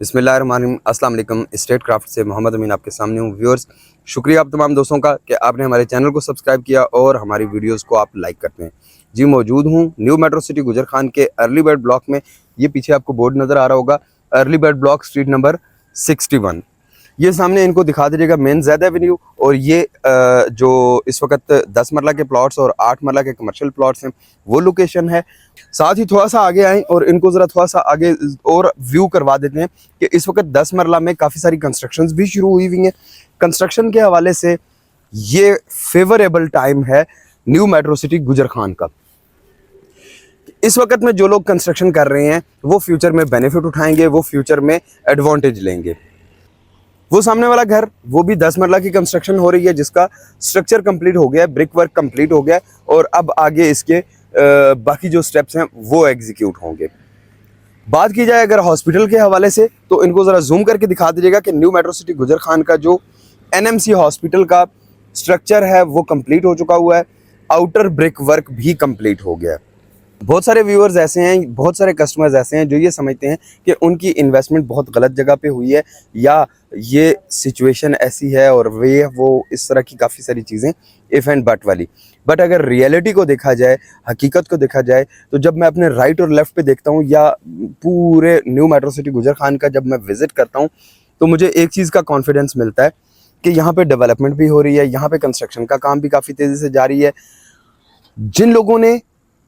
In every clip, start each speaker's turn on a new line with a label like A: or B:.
A: बिस्मिल्लाहिर्रहमानिर्रहीम। अस्सलाम वालेकुम। स्टेट क्राफ्ट से मोहम्मद अमीन आपके सामने हूँ। व्यूअर्स, शुक्रिया आप तमाम दोस्तों का कि आपने हमारे चैनल को सब्सक्राइब किया और हमारी वीडियोस को आप लाइक करते हैं। जी, मौजूद हूँ न्यू मेट्रो सिटी गुजर खान के अर्ली बर्ड ब्लॉक में। ये पीछे आपको बोर्ड नज़र आ रहा होगा, early bird block, street number 61। ये सामने इनको दिखा दीजिएगा मेन ज़ैद एवेन्यू। और ये जो इस वक्त 10 मरला के प्लॉट्स और 8 मरला के कमर्शियल प्लॉट्स हैं वो लोकेशन है। साथ ही थोड़ा सा आगे आएँ और इनको ज़रा थोड़ा सा आगे और व्यू करवा देते हैं कि इस वक्त 10 मरला में काफ़ी सारी कंस्ट्रक्शंस भी शुरू हुई हुई हैं। कंस्ट्रक्शन के हवाले से ये फेवरेबल टाइम है न्यू मेट्रो सिटी गुजर खान का। इस वक्त में जो लोग कंस्ट्रक्शन कर रहे हैं वो फ्यूचर में बेनिफिट उठाएंगे, वो फ्यूचर में एडवांटेज लेंगे। वो सामने वाला घर, वो भी 10 मरला की कंस्ट्रक्शन हो रही है, जिसका स्ट्रक्चर कंप्लीट हो गया है, ब्रिक वर्क कंप्लीट हो गया है और अब आगे इसके बाकी जो स्टेप्स हैं वो एग्जीक्यूट होंगे। बात की जाए अगर हॉस्पिटल के हवाले से, तो इनको ज़रा जूम करके दिखा दीजिएगा कि न्यू मेट्रो सिटी गुजर खान का जो एनएमसी हॉस्पिटल का स्ट्रक्चर है वो कंप्लीट हो चुका हुआ है। आउटर ब्रिक वर्क भी कंप्लीट हो गया है। बहुत सारे व्यूअर्स ऐसे हैं, बहुत सारे कस्टमर्स ऐसे हैं जो ये समझते हैं कि उनकी इन्वेस्टमेंट बहुत गलत जगह पे हुई है या ये सिचुएशन ऐसी है और वो इस तरह की काफ़ी सारी चीज़ें इफ़ एंड बट वाली। बट अगर रियलिटी को देखा जाए, हकीकत को देखा जाए, तो जब मैं अपने राइट और लेफ़्ट पे देखता हूँ या पूरे न्यू मेट्रो सिटी गुजर खान का जब मैं विज़िट करता हूँ, तो मुझे एक चीज़ का कॉन्फिडेंस मिलता है कि यहाँ पे डेवलपमेंट भी हो रही है, यहाँ पे कंस्ट्रक्शन का काम भी काफ़ी तेज़ी से जारी है। जिन लोगों ने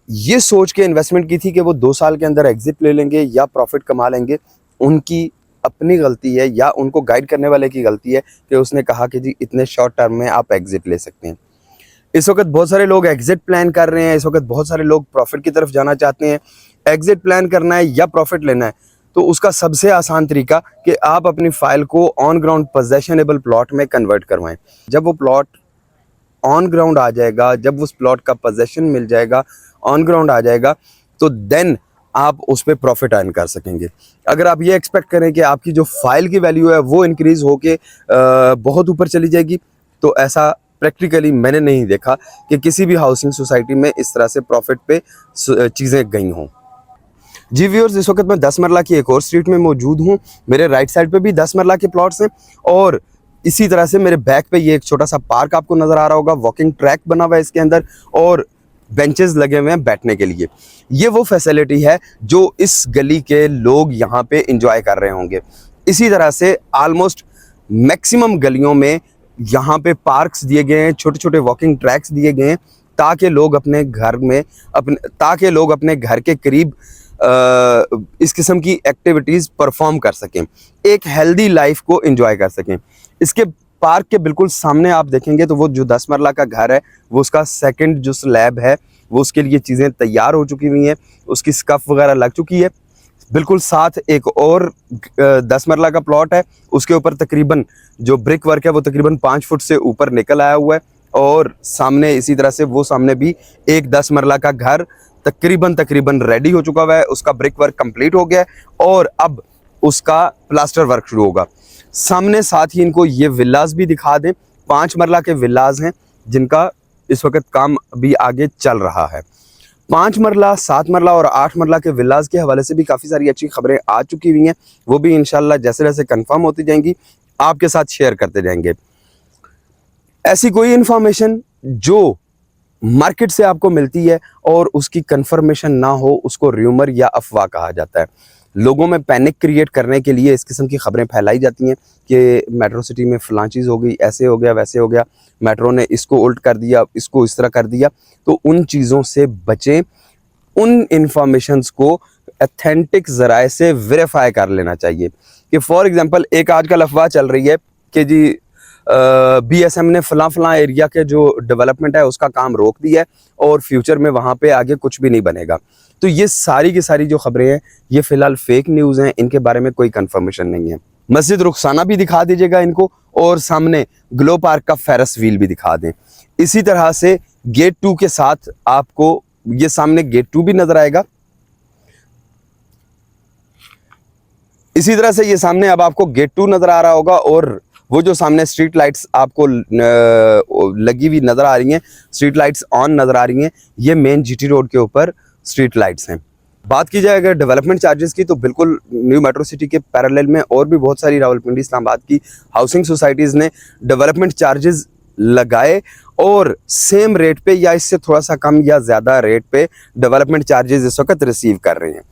A: ये सोच के इन्वेस्टमेंट की थी कि वो 2 साल के अंदर एग्जिट ले लेंगे या प्रॉफिट कमा लेंगे, उनकी अपनी गलती है या उनको गाइड करने वाले की गलती है कि उसने कहा कि जी इतने शॉर्ट टर्म में आप एग्जिट ले सकते हैं। इस वक्त बहुत सारे लोग एग्जिट प्लान कर रहे हैं, इस वक्त बहुत सारे लोग प्रॉफिट की तरफ जाना चाहते हैं। एग्जिट प्लान करना है या प्रॉफिट लेना है तो उसका सबसे आसान तरीका कि आप अपनी फाइल को ऑन ग्राउंड पोजेशनेबल प्लॉट में कन्वर्ट करवाएं। जब वो प्लॉट ऑन ग्राउंड आ जाएगा, जब उस प्लॉट का पोजेशन मिल जाएगा, ऑन ग्राउंड आ जाएगा, तो देन आप उस पर प्रॉफिट अर्न कर सकेंगे। अगर आप ये एक्सपेक्ट करें कि आपकी जो फाइल की वैल्यू है वो इंक्रीज़ होके बहुत ऊपर चली जाएगी, तो ऐसा प्रैक्टिकली मैंने नहीं देखा कि किसी भी हाउसिंग सोसाइटी में इस तरह से प्रॉफिट पे चीज़ें गई हों। जी व्यूअर्स, इस वक्त मैं 10 मरला की एक और स्ट्रीट में मौजूद हूँ। मेरे राइट साइड पे भी 10 मरला के प्लॉट्स हैं और इसी तरह से मेरे बैक पे ये एक छोटा सा पार्क आपको नज़र आ रहा होगा। वॉकिंग ट्रैक बना हुआ है इसके अंदर और बेंचेस लगे हुए हैं बैठने के लिए। ये वो फैसिलिटी है जो इस गली के लोग यहाँ पे इंजॉय कर रहे होंगे। इसी तरह से आलमोस्ट मैक्सिमम गलियों में यहाँ पे पार्क्स दिए गए हैं, छोटे छोटे वॉकिंग ट्रैक्स दिए गए हैं ताकि लोग अपने घर के करीब इस किस्म की एक्टिविटीज़ परफॉर्म कर सकें, एक हेल्दी लाइफ को एंजॉय कर सकें। इसके पार्क के बिल्कुल सामने आप देखेंगे तो वो जो 10 मरला का घर है वो उसका सेकंड जो स्लैब है वो उसके लिए चीज़ें तैयार हो चुकी हुई हैं, उसकी स्कफ वगैरह लग चुकी है। बिल्कुल साथ एक और 10 मरला का प्लॉट है, उसके ऊपर तकरीबन जो ब्रिक वर्क है वो तकरीबन 5 फुट से ऊपर निकल आया हुआ है। और सामने इसी तरह से वो सामने भी एक 10 मरला का घर तकरीबन रेडी हो चुका हुआ है, उसका ब्रिक वर्क कंप्लीट हो गया है और अब उसका प्लास्टर वर्क शुरू होगा। सामने साथ ही इनको ये विलास भी दिखा दें, 5 मरला के विलास हैं जिनका इस वक्त काम अभी आगे चल रहा है। 5 मरला, 7 मरला और 8 मरला के विलास के हवाले से भी काफ़ी सारी अच्छी खबरें आ चुकी हुई हैं, वो भी इंशाल्लाह जैसे जैसे कंफर्म होती जाएंगी आपके साथ शेयर करते जाएंगे। ऐसी कोई इन्फॉर्मेशन जो मार्केट से आपको मिलती है और उसकी कंफर्मेशन ना हो, उसको र्यूमर या अफवाह कहा जाता है। लोगों में पैनिक क्रिएट करने के लिए इस किस्म की खबरें फैलाई जाती हैं कि मेट्रो सिटी में फ़लाँ चीज़ हो गई, ऐसे हो गया, वैसे हो गया, मेट्रो ने इसको उल्ट कर दिया, इसको इस तरह कर दिया। तो उन चीज़ों से बचें, उन इंफॉर्मेशंस को अथेंटिक ज़राए से वेरीफाई कर लेना चाहिए। कि फॉर एग्ज़ाम्पल एक आजकल अफवाह चल रही है कि जी BSM ने फ़लाँ एरिया के जो डेवलपमेंट है उसका काम रोक दिया है और फ्यूचर में वहाँ पे आगे कुछ भी नहीं बनेगा। तो ये सारी की सारी जो खबरें हैं ये फ़िलहाल फेक न्यूज़ हैं, इनके बारे में कोई कंफर्मेशन नहीं है। मस्जिद रुखसाना भी दिखा दीजिएगा इनको और सामने ग्लो पार्क का फेरस व्हील भी दिखा दें। इसी तरह से गेट 2 के साथ आपको ये सामने गेट 2 भी नज़र आएगा। इसी तरह से ये सामने अब आपको गेट 2 नज़र आ रहा होगा और वो जो सामने स्ट्रीट लाइट्स आपको लगी हुई नज़र आ रही हैं, स्ट्रीट लाइट्स ऑन नज़र आ रही हैं, ये मेन GT रोड के ऊपर स्ट्रीट लाइट्स हैं। बात की जाए अगर डेवलपमेंट चार्जेस की, तो बिल्कुल न्यू मेट्रो सिटी के पैरेलल में और भी बहुत सारी रावलपिंडी इस्लामाबाद की हाउसिंग सोसाइटीज़ ने डेवलपमेंट चार्जेस लगाए और सेम रेट पे या इससे थोड़ा सा कम या ज़्यादा रेट पे डेवलपमेंट चार्जेस इस वक्त रिसीव कर रहे हैं।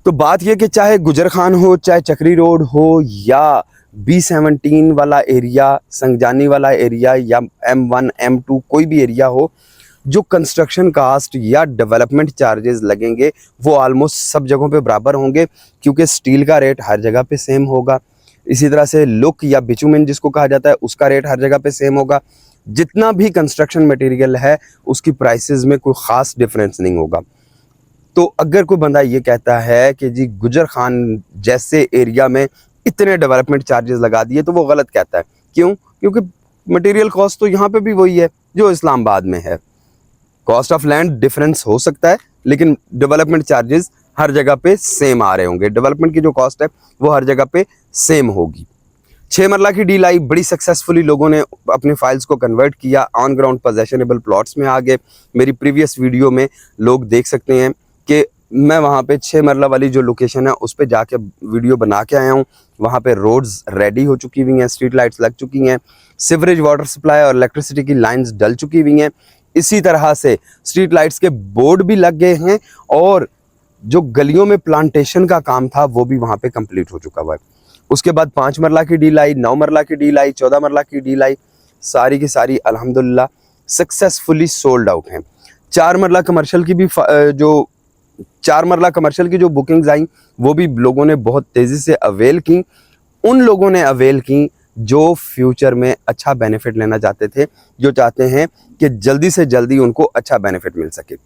A: तो बात यह कि चाहे गुजर खान हो, चाहे चक्री रोड हो, या B17 वाला एरिया, संगजानी वाला एरिया, या M1 M2 कोई भी एरिया हो, जो कंस्ट्रक्शन कास्ट या डेवलपमेंट चार्जेस लगेंगे वो ऑलमोस्ट सब जगहों पे बराबर होंगे, क्योंकि स्टील का रेट हर जगह पे सेम होगा। इसी तरह से लुक या बिचुमेन जिसको कहा जाता है, उसका रेट हर जगह पे सेम होगा। जितना भी कंस्ट्रक्शन मटेरियल है उसकी प्राइसेस में कोई ख़ास डिफरेंस नहीं होगा। तो अगर कोई बंदा ये कहता है कि जी गुजर खान जैसे एरिया में इतने डेवलपमेंट चार्जेस लगा दिए, तो वो गलत कहता है। क्यों? क्योंकि मटेरियल कॉस्ट तो यहाँ पे भी वही है जो इस्लामाबाद में है। कॉस्ट ऑफ लैंड डिफरेंस हो सकता है, लेकिन डेवलपमेंट चार्जेस हर जगह पे सेम आ रहे होंगे। डेवलपमेंट की जो कॉस्ट है वो हर जगह पे सेम होगी। 6 मरला की डील आई, बड़ी सक्सेसफुली लोगों ने अपनी फाइल्स को कन्वर्ट किया, ऑन ग्राउंड पोजेशनेबल प्लॉट्स में आ गए। मेरी प्रीवियस वीडियो में लोग देख सकते हैं कि मैं वहाँ पे 6 मरला वाली जो लोकेशन है उस पर जाके वीडियो बना के आया हूँ। वहाँ पे रोड्स रेडी हो चुकी हुई हैं, स्ट्रीट लाइट्स लग चुकी हैं, सीवरेज वाटर सप्लाई और इलेक्ट्रिसिटी की लाइन्स डल चुकी हुई हैं। इसी तरह से स्ट्रीट लाइट्स के बोर्ड भी लग गए हैं और जो गलियों में प्लांटेशन का काम था वो भी वहाँ पे कंप्लीट हो चुका हुआ है। उसके बाद 5 मरला की डील आई, 9 मरला की डील आई, 14 मरला की डील आई, सारी की सारी अल्हम्दुलिल्लाह सक्सेसफुली सोल्ड आउट हैं। 4 मरला कमर्शियल की भी जो 4 मरला कमर्शियल की जो बुकिंग्स आई वो भी लोगों ने बहुत तेज़ी से अवेल की। उन लोगों ने अवेल की जो फ्यूचर में अच्छा बेनिफिट लेना चाहते थे, जो चाहते हैं कि जल्दी से जल्दी उनको अच्छा बेनिफिट मिल सके।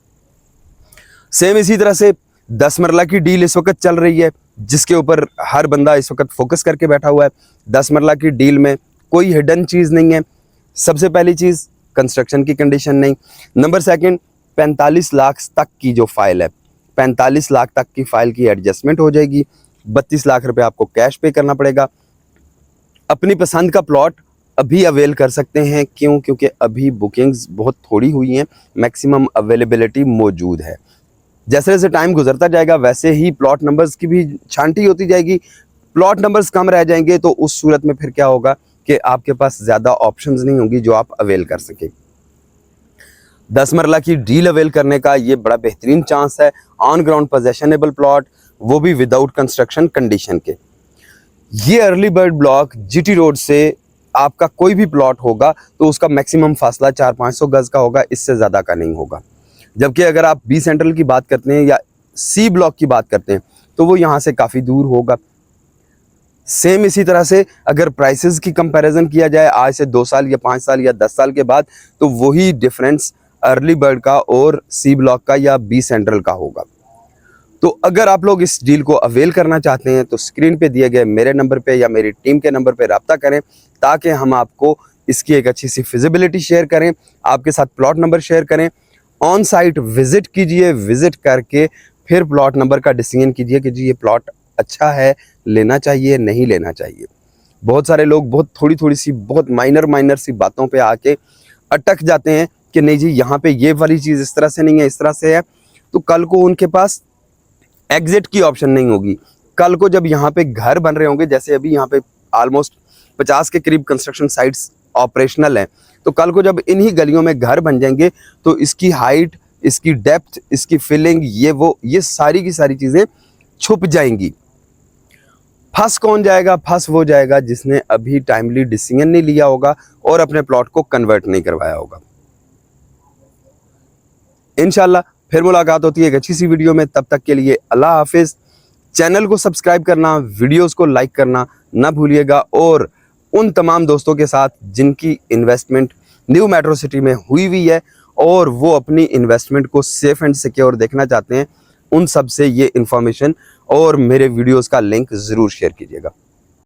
A: सेम इसी तरह से 10 मरला की डील इस वक्त चल रही है, जिसके ऊपर हर बंदा इस वक्त फोकस करके बैठा हुआ है। 10 मरला की डील में कोई हिडन चीज़ नहीं है। सबसे पहली चीज़ कंस्ट्रक्शन की कंडीशन नहीं। नंबर सेकंड, 45 लाख तक की जो फाइल है, 45 लाख तक की फाइल की एडजस्टमेंट हो जाएगी। 32 लाख रुपए आपको कैश पे करना पड़ेगा। अपनी पसंद का प्लॉट अभी अवेल कर सकते हैं। क्यों? क्योंकि अभी बुकिंग्स बहुत थोड़ी हुई हैं, मैक्सिमम अवेलेबिलिटी मौजूद है। जैसे जैसे टाइम गुजरता जाएगा वैसे ही प्लॉट नंबर्स की भी छांटी होती जाएगी। प्लॉट नंबर्स कम रह जाएंगे तो उस सूरत में फिर क्या होगा कि आपके पास ज़्यादा ऑप्शंस नहीं होंगी जो आप अवेल कर सकें। 10 मरला की डील अवेल करने का ये बड़ा बेहतरीन चांस है। ऑन ग्राउंड पोजेशनेबल प्लॉट, वो भी विदाउट कंस्ट्रक्शन कंडीशन के। ये early bird block GT road से आपका कोई भी प्लॉट होगा तो उसका मैक्सिमम फासला 400-500 गज का होगा, इससे ज़्यादा का नहीं होगा। जबकि अगर आप B सेंट्रल की बात करते हैं या C ब्लॉक की बात करते हैं तो वो यहाँ से काफ़ी दूर होगा। सेम इसी तरह से अगर प्राइसेस की कंपैरिजन किया जाए आज से 2 साल या 5 साल या 10 साल के बाद, तो वही डिफरेंस अर्ली बर्ड का और C ब्लॉक का या B सेंट्रल का होगा। तो अगर आप लोग इस डील को अवेल करना चाहते हैं तो स्क्रीन पे दिए गए मेरे नंबर पे या मेरी टीम के नंबर पे रब्ता करें, ताकि हम आपको इसकी एक अच्छी सी फिजिबिलिटी शेयर करें, आपके साथ प्लॉट नंबर शेयर करें। ऑन साइट विज़िट कीजिए, विज़िट करके फिर प्लॉट नंबर का डिसीजन कीजिए कि जी ये प्लॉट अच्छा है, लेना चाहिए नहीं लेना चाहिए। बहुत सारे लोग बहुत थोड़ी सी बहुत माइनर सी बातों पे आके अटक जाते हैं कि नहीं जी यहाँ पे ये वाली चीज़ इस तरह से नहीं है, इस तरह से है, तो कल को उनके पास एग्जिट की ऑप्शन नहीं होगी। कल को जब यहाँ पे घर बन रहे होंगे, जैसे अभी यहाँ पे ऑलमोस्ट 50 के करीब कंस्ट्रक्शन साइट्स ऑपरेशनल हैं, तो कल को जब इन्हीं गलियों में घर बन जाएंगे तो इसकी हाइट, इसकी डेप्थ, इसकी फिलिंग, ये सारी की सारी चीज़ें छुप जाएंगी। फंस कौन जाएगा? फंस वो जाएगा जिसने अभी टाइमली डिसीजन नहीं लिया होगा और अपने प्लॉट को कन्वर्ट नहीं करवाया होगा। इंशाल्लाह फिर मुलाकात होती है एक अच्छी सी वीडियो में। तब तक के लिए अल्लाह हाफिज़। चैनल को सब्सक्राइब करना, वीडियोस को लाइक करना ना भूलिएगा, और उन तमाम दोस्तों के साथ जिनकी इन्वेस्टमेंट न्यू मेट्रो सिटी में हुई है और वो अपनी इन्वेस्टमेंट को सेफ एंड सिक्योर देखना चाहते हैं, उन सब से ये इन्फॉर्मेशन और मेरे वीडियोस का लिंक ज़रूर शेयर कीजिएगा।